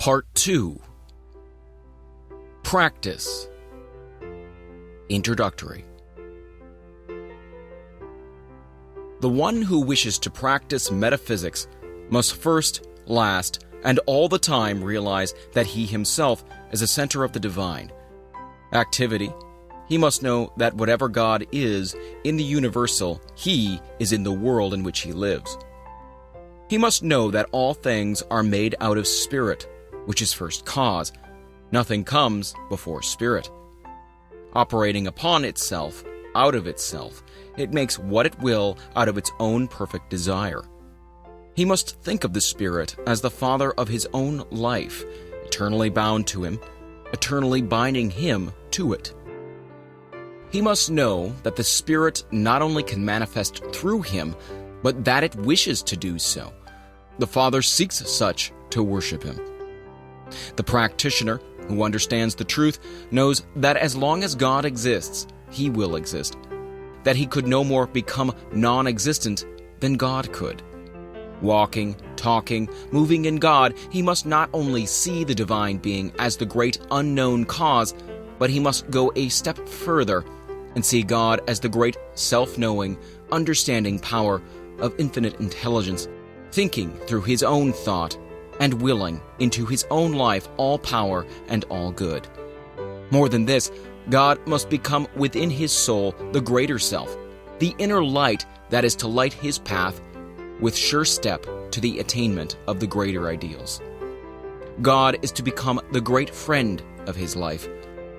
Part 2. Practice. Introductory. The one who wishes to practice metaphysics must first, last, and all the time realize that he himself is a center of the divine. Activity. He must know that whatever God is in the universal, he is in the world in which he lives. He must know that all things are made out of spirit, which is first cause. Nothing comes before spirit. Operating upon itself, out of itself, it makes what it will out of its own perfect desire. He must think of the spirit as the father of his own life, eternally bound to him, eternally binding him to it. He must know that the spirit not only can manifest through him, but that it wishes to do so. The Father seeks such to worship him. The practitioner who understands the truth knows that as long as God exists, he will exist, that he could no more become non-existent than God could. Walking, talking, moving in God, he must not only see the divine being as the great unknown cause, but he must go a step further and see God as the great self-knowing, understanding power of infinite intelligence, thinking through his own thought and willing into his own life all power and all good. More than this, God must become within his soul the greater self, the inner light that is to light his path with sure step to the attainment of the greater ideals. God is to become the great friend of his life,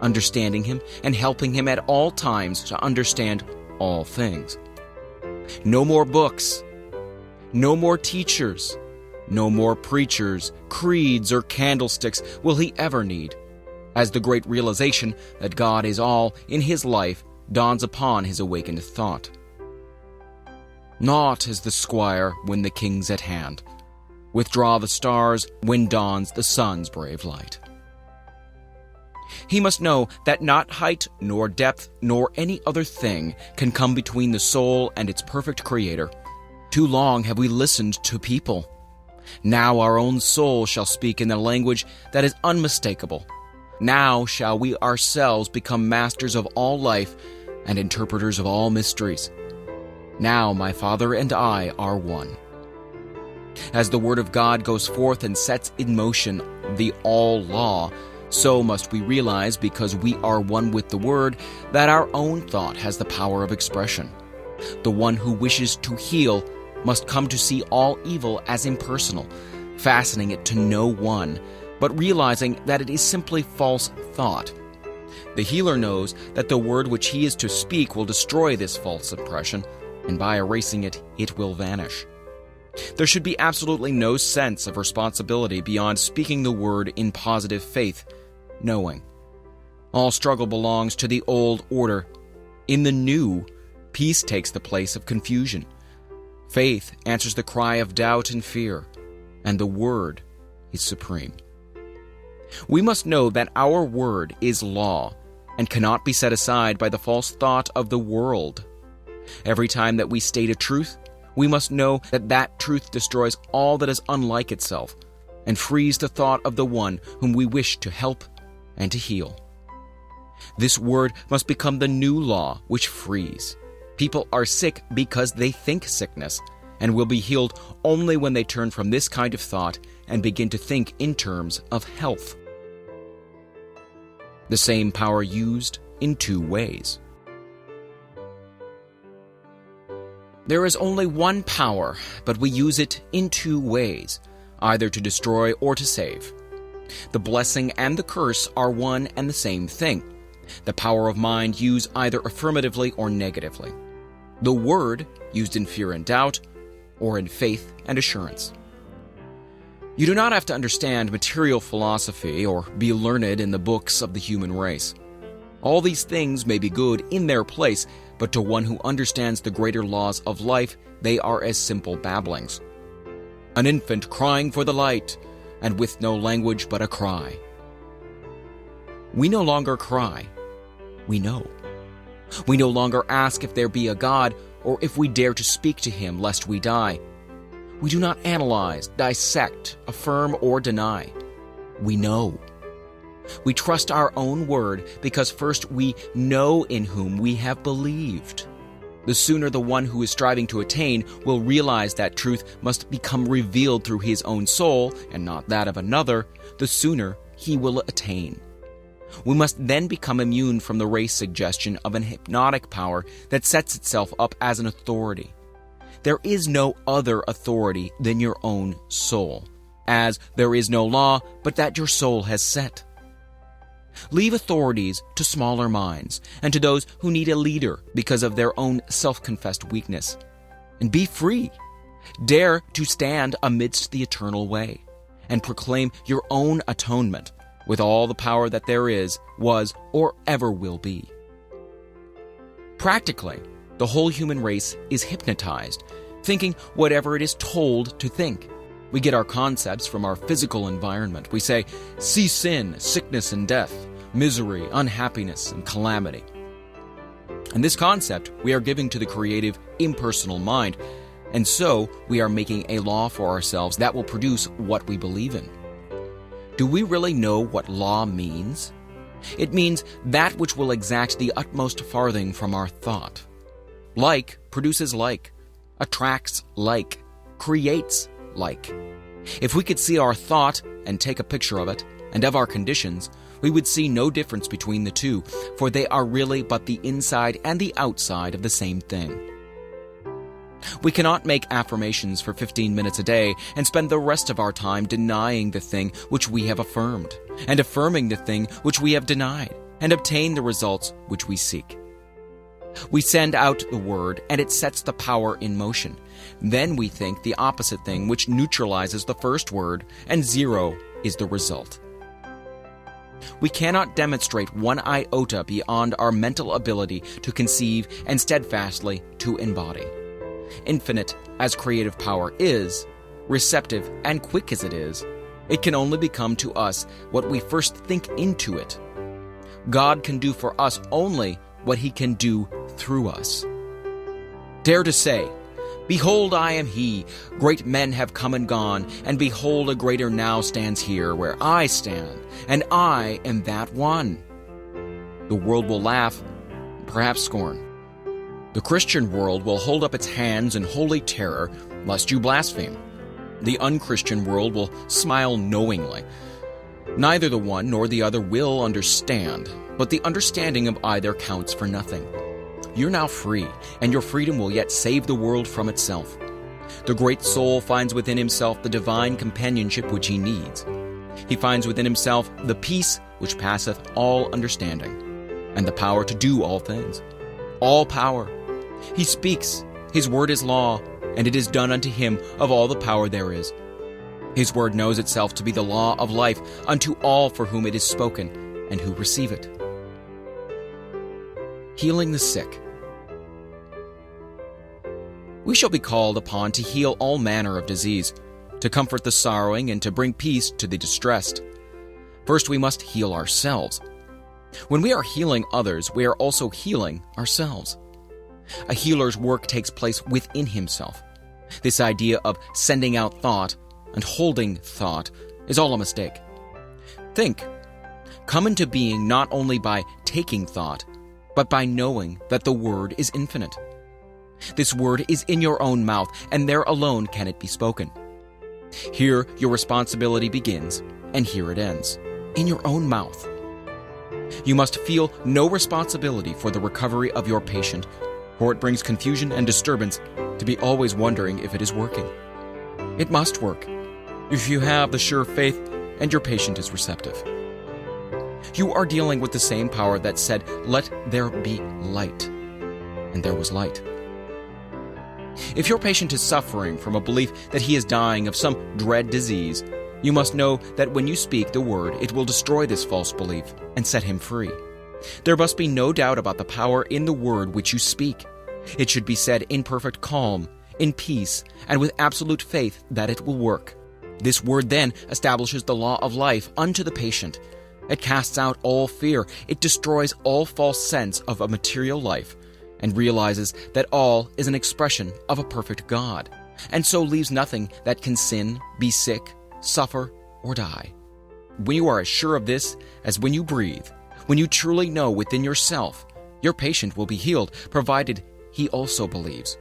understanding him and helping him at all times to understand all things. No more books, no more teachers, no more preachers, creeds, or candlesticks will he ever need, as the great realization that God is all in his life dawns upon his awakened thought. Naught is the squire when the king's at hand. Withdraw the stars when dawns the sun's brave light. He must know that not height, nor depth, nor any other thing can come between the soul and its perfect Creator. Too long have we listened to people. Now our own soul shall speak in a language that is unmistakable. Now shall we ourselves become masters of all life and interpreters of all mysteries. Now my Father and I are one. As the Word of God goes forth and sets in motion the all-law, so must we realize, because we are one with the Word, that our own thought has the power of expression. The one who wishes to heal must come to see all evil as impersonal, fastening it to no one, but realizing that it is simply false thought. The healer knows that the word which he is to speak will destroy this false impression, and by erasing it, it will vanish. There should be absolutely no sense of responsibility beyond speaking the word in positive faith, knowing. All struggle belongs to the old order. In the new, peace takes the place of confusion. Faith answers the cry of doubt and fear, and the Word is supreme. We must know that our word is law and cannot be set aside by the false thought of the world. Every time that we state a truth, we must know that that truth destroys all that is unlike itself and frees the thought of the one whom we wish to help and to heal. This word must become the new law which frees. People are sick because they think sickness, and will be healed only when they turn from this kind of thought and begin to think in terms of health. The same power used in two ways. There is only one power, but we use it in two ways, either to destroy or to save. The blessing and the curse are one and the same thing. The power of mind used either affirmatively or negatively. The word used in fear and doubt, or in faith and assurance. You do not have to understand material philosophy or be learned in the books of the human race. All these things may be good in their place, but to one who understands the greater laws of life, they are as simple babblings. An infant crying for the light, and with no language but a cry. We no longer cry. We know. We no longer ask if there be a God, or if we dare to speak to him lest we die. We do not analyze, dissect, affirm, or deny. we know. We trust our own word because first we know in whom we have believed. The sooner the one who is striving to attain will realize that truth must become revealed through his own soul and not that of another, the sooner he will attain. We must then become immune from the race suggestion of an hypnotic power that sets itself up as an authority. There is no other authority than your own soul, as there is no law but that your soul has set. Leave authorities to smaller minds and to those who need a leader because of their own self-confessed weakness. And be free. Dare to stand amidst the eternal way and proclaim your own atonement with all the power that there is, was, or ever will be. Practically, the whole human race is hypnotized, thinking whatever it is told to think. We get our concepts from our physical environment. We say, see sin, sickness and death, misery, unhappiness and calamity. And this concept we are giving to the creative, impersonal mind, and so we are making a law for ourselves that will produce what we believe in. Do we really know what law means? It means that which will exact the utmost farthing from our thought. Like produces like, attracts like, creates like. If we could see our thought and take a picture of it, and of our conditions, we would see no difference between the two, for they are really but the inside and the outside of the same thing. We cannot make affirmations for 15 minutes a day and spend the rest of our time denying the thing which we have affirmed, and affirming the thing which we have denied, and obtain the results which we seek. We send out the word, and it sets the power in motion. Then we think the opposite thing, which neutralizes the first word, and zero is the result. We cannot demonstrate one iota beyond our mental ability to conceive and steadfastly to embody. Infinite as creative power is, receptive and quick as it is, it can only become to us what we first think into it. God can do for us only what he can do through us. Dare to say, behold, I am he. Great men have come and gone, and behold, a greater now stands here where I stand, and I am that one. The world will laugh, perhaps scorn. The Christian world will hold up its hands in holy terror, lest you blaspheme. The unchristian world will smile knowingly. Neither the one nor the other will understand, but the understanding of either counts for nothing. You're now free, and your freedom will yet save the world from itself. The great soul finds within himself the divine companionship which he needs. He finds within himself the peace which passeth all understanding, and the power to do all things. All power. He speaks, his word is law, and it is done unto him of all the power there is. His word knows itself to be the law of life unto all for whom it is spoken, and who receive it. Healing the sick. We shall be called upon to heal all manner of disease, to comfort the sorrowing, and to bring peace to the distressed. First, we must heal ourselves. When we are healing others, we are also healing ourselves. A healer's work takes place within himself. This idea of sending out thought and holding thought is all a mistake. Think. Come into being not only by taking thought, but by knowing that the word is infinite. This word is in your own mouth, and there alone can it be spoken. Here your responsibility begins, and here it ends, in your own mouth. You must feel no responsibility for the recovery of your patient, for it brings confusion and disturbance to be always wondering if it is working. It must work, if you have the sure faith and your patient is receptive. You are dealing with the same power that said, "Let there be light," and there was light. If your patient is suffering from a belief that he is dying of some dread disease, you must know that when you speak the word, it will destroy this false belief and set him free. There must be no doubt about the power in the word which you speak. It should be said in perfect calm, in peace, and with absolute faith that it will work. This word then establishes the law of life unto the patient. It casts out all fear. It destroys all false sense of a material life and realizes that all is an expression of a perfect God, and so leaves nothing that can sin, be sick, suffer, or die. When you are as sure of this as when you breathe, when you truly know within yourself, your patient will be healed, provided he also believes.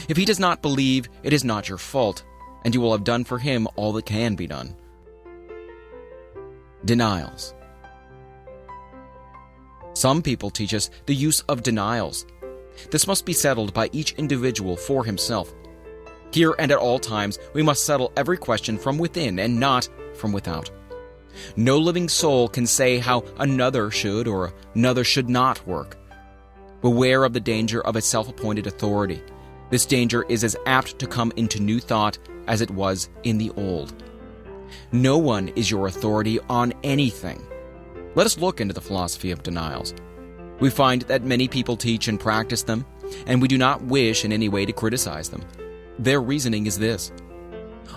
If he does not believe, it is not your fault, and you will have done for him all that can be done. Denials. Some people teach us the use of denials. This must be settled by each individual for himself. Here and at all times, we must settle every question from within and not from without. No living soul can say how another should or another should not work. Beware of the danger of a self-appointed authority. This danger is as apt to come into new thought as it was in the old. No one is your authority on anything. Let us look into the philosophy of denials. We find that many people teach and practice them, and we do not wish in any way to criticize them. Their reasoning is this: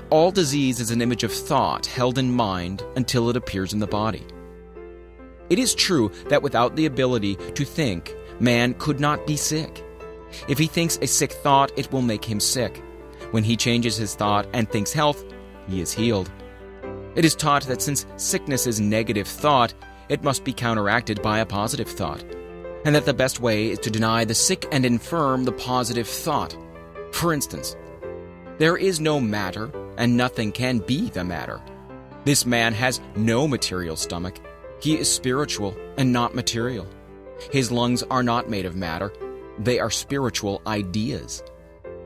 all disease is an image of thought held in mind until it appears in the body. It is true that without the ability to think, man could not be sick. If he thinks a sick thought, it will make him sick. When he changes his thought and thinks health, he is healed. It is taught that since sickness is negative thought, it must be counteracted by a positive thought, and that the best way is to deny the sick and infirm the positive thought. For instance, there is no matter, and nothing can be the matter. This man has no material stomach. He is spiritual and not material. His lungs are not made of matter. They are spiritual ideas.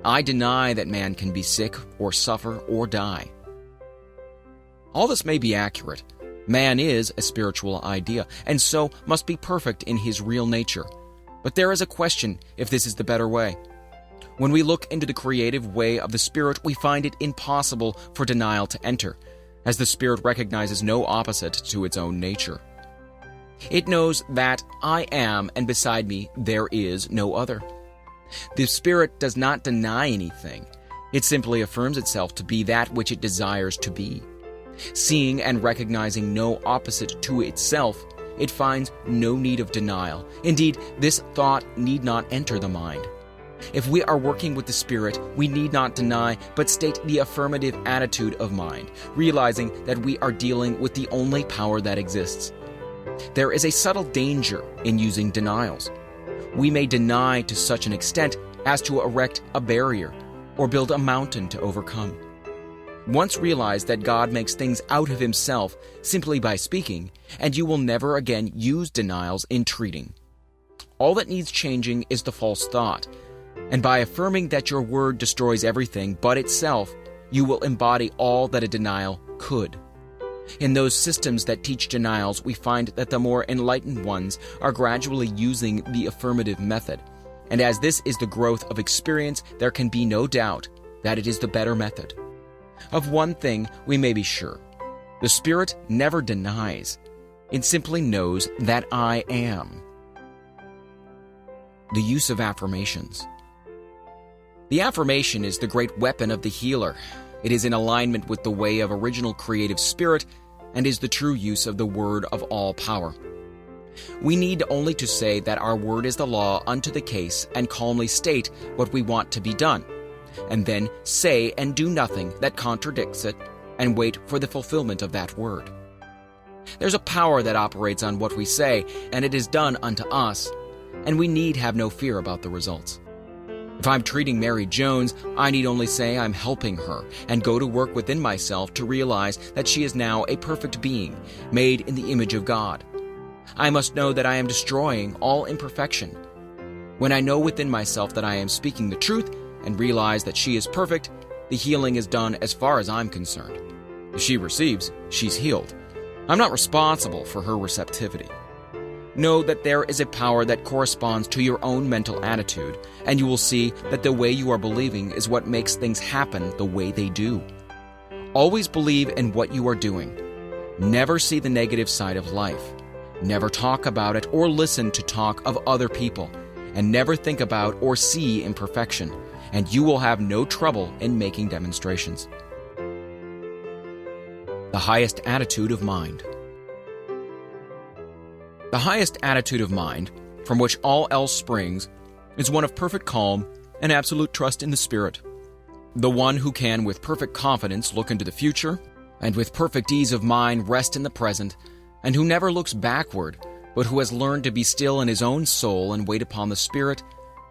I deny that man can be sick or suffer or die. All this may be accurate. Man is a spiritual idea, and so must be perfect in his real nature. But there is a question if this is the better way. When we look into the creative way of the Spirit, we find it impossible for denial to enter, as the Spirit recognizes no opposite to its own nature. It knows that I am, and beside me there is no other. The Spirit does not deny anything. It simply affirms itself to be that which it desires to be. Seeing and recognizing no opposite to itself, it finds no need of denial. Indeed, this thought need not enter the mind. If we are working with the Spirit, we need not deny, but state the affirmative attitude of mind, realizing that we are dealing with the only power that exists. There is a subtle danger in using denials. We may deny to such an extent as to erect a barrier or build a mountain to overcome. Once realize that God makes things out of himself simply by speaking, and you will never again use denials in treating. All that needs changing is the false thought, and by affirming that your word destroys everything but itself, you will embody all that a denial could. In those systems that teach denials, we find that the more enlightened ones are gradually using the affirmative method, and as this is the growth of experience, there can be no doubt that it is the better method. Of one thing we may be sure: the Spirit never denies. It simply knows that I am. The use of affirmations. The affirmation is the great weapon of the healer. It is in alignment with the way of original creative spirit and is the true use of the word of all power. We need only to say that our word is the law unto the case and calmly state what we want to be done, and then say and do nothing that contradicts it and wait for the fulfillment of that word. There's a power that operates on what we say, and it is done unto us, and we need have no fear about the results. If I'm treating Mary Jones, I need only say I'm helping her and go to work within myself to realize that she is now a perfect being, made in the image of God. I must know that I am destroying all imperfection. When I know within myself that I am speaking the truth and realize that she is perfect, the healing is done as far as I'm concerned. If she receives, she's healed. I'm not responsible for her receptivity. Know that there is a power that corresponds to your own mental attitude, and you will see that the way you are believing is what makes things happen the way they do. Always believe in what you are doing. Never see the negative side of life. Never talk about it or listen to talk of other people, and never think about or see imperfection, and you will have no trouble in making demonstrations. The highest attitude of mind. The highest attitude of mind, from which all else springs, is one of perfect calm and absolute trust in the Spirit. The one who can with perfect confidence look into the future, and with perfect ease of mind rest in the present, and who never looks backward, but who has learned to be still in his own soul and wait upon the Spirit,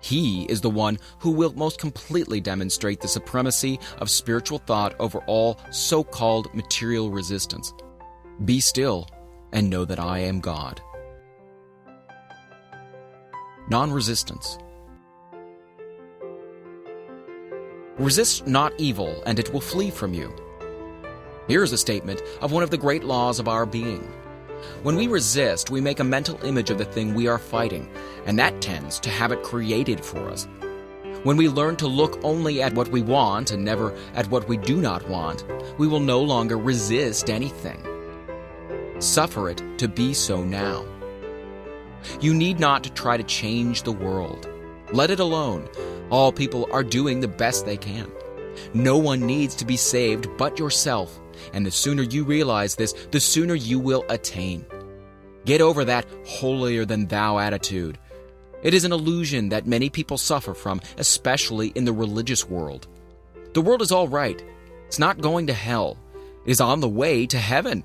he is the one who will most completely demonstrate the supremacy of spiritual thought over all so-called material resistance. Be still and know that I am God. Non-resistance. Resist not evil, and it will flee from you. Here is a statement of one of the great laws of our being. When we resist, we make a mental image of the thing we are fighting, and that tends to have it created for us. When we learn to look only at what we want and never at what we do not want, we will no longer resist anything. Suffer it to be so now. You need not to try to change the world. Let it alone. All people are doing the best they can. No one needs to be saved but yourself, and the sooner you realize this, the sooner you will attain. Get over that holier-than-thou attitude. It is an illusion that many people suffer from, especially in the religious world. The world is all right. It's not going to hell. It is on the way to heaven.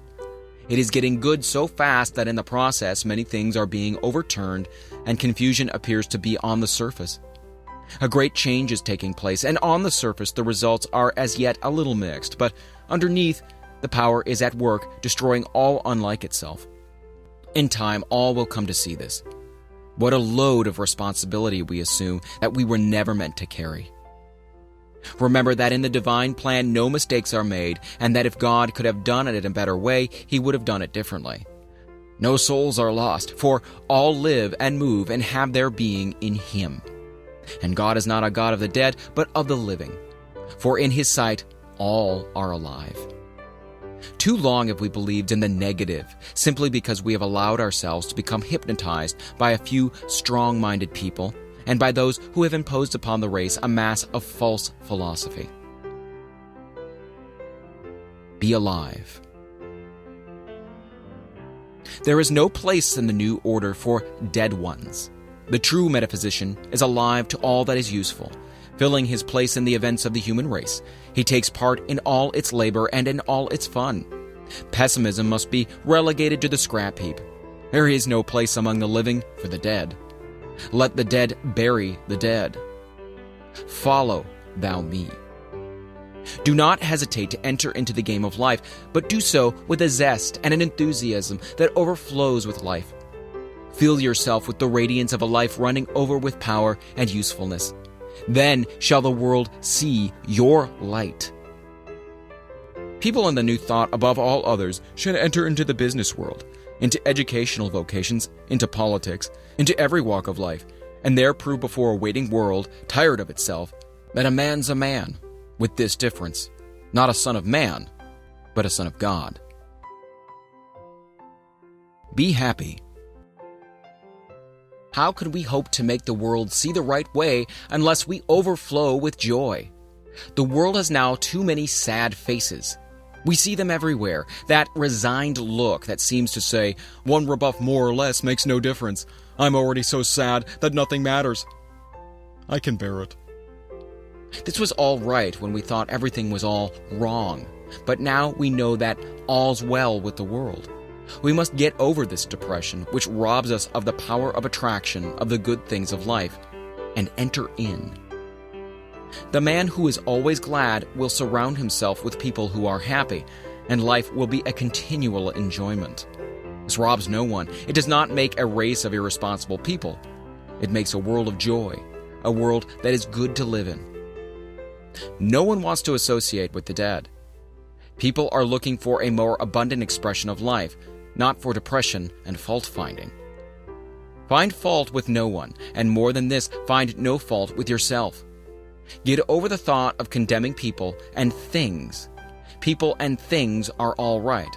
It is getting good so fast that in the process many things are being overturned and confusion appears to be on the surface. A great change is taking place, and on the surface the results are as yet a little mixed, but underneath the power is at work, destroying all unlike itself. In time, all will come to see this. What a load of responsibility we assume that we were never meant to carry. Remember that in the divine plan no mistakes are made, and that if God could have done it in a better way, he would have done it differently. No souls are lost, for all live and move and have their being in him. And God is not a God of the dead, but of the living. For in his sight, all are alive. Too long have we believed in the negative, simply because we have allowed ourselves to become hypnotized by a few strong-minded people, and by those who have imposed upon the race a mass of false philosophy. Be alive. There is no place in the new order for dead ones. The true metaphysician is alive to all that is useful, filling his place in the events of the human race. He takes part in all its labor and in all its fun. Pessimism must be relegated to the scrap heap. There is no place among the living for the dead. Let the dead bury the dead. Follow thou me. Do not hesitate to enter into the game of life, but do so with a zest and an enthusiasm that overflows with life. Fill yourself with the radiance of a life running over with power and usefulness. Then shall the world see your light. People in the new thought, above all others, should enter into the business world, into educational vocations, into politics, into every walk of life, and there prove before a waiting world, tired of itself, that a man's a man, with this difference, not a son of man, but a son of God. Be happy. How could we hope to make the world see the right way unless we overflow with joy? The world has now too many sad faces. We see them everywhere, that resigned look that seems to say, one rebuff more or less makes no difference. I'm already so sad that nothing matters. I can bear it. This was all right when we thought everything was all wrong, but now we know that all's well with the world. We must get over this depression, which robs us of the power of attraction of the good things of life, and enter in. The man who is always glad will surround himself with people who are happy, and life will be a continual enjoyment. This robs no one. It does not make a race of irresponsible people. It makes a world of joy, a world that is good to live in. No one wants to associate with the dead. People are looking for a more abundant expression of life, not for depression and fault-finding. Find fault with no one, and more than this, find no fault with yourself. Get over the thought of condemning people and things. People and things are all right.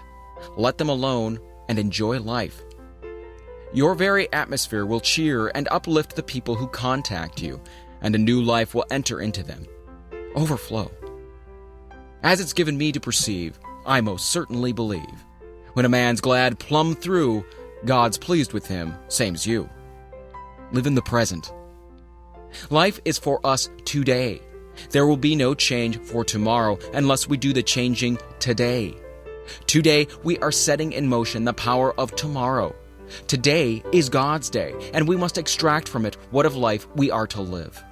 Let them alone and enjoy life. Your very atmosphere will cheer and uplift the people who contact you, and a new life will enter into them. Overflow. As it's given me to perceive, I most certainly believe. When a man's glad plumb through, God's pleased with him, same's you. Live in the present. Life is for us today. There will be no change for tomorrow unless we do the changing today. Today, we are setting in motion the power of tomorrow. Today is God's day, and we must extract from it what of life we are to live.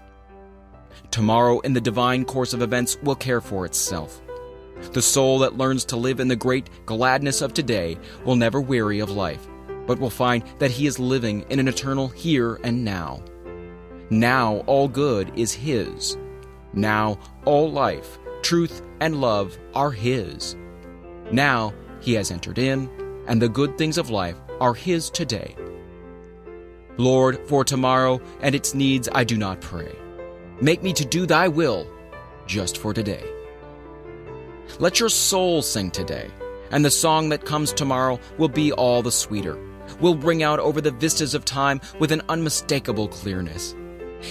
Tomorrow, in the divine course of events, will care for itself. The soul that learns to live in the great gladness of today will never weary of life, but will find that he is living in an eternal here and now. Now all good is his. Now all life, truth, and love are his. Now he has entered in, and the good things of life are his today. Lord, for tomorrow and its needs I do not pray. Make me to do thy will just for today. Let your soul sing today, and the song that comes tomorrow will be all the sweeter, will ring out over the vistas of time with an unmistakable clearness.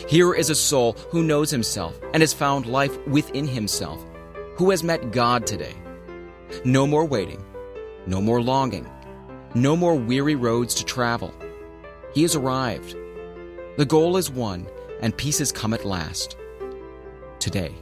Here is a soul who knows himself and has found life within himself, who has met God today. No more waiting, no more longing, no more weary roads to travel. He has arrived. The goal is won, and peace has come at last. Today.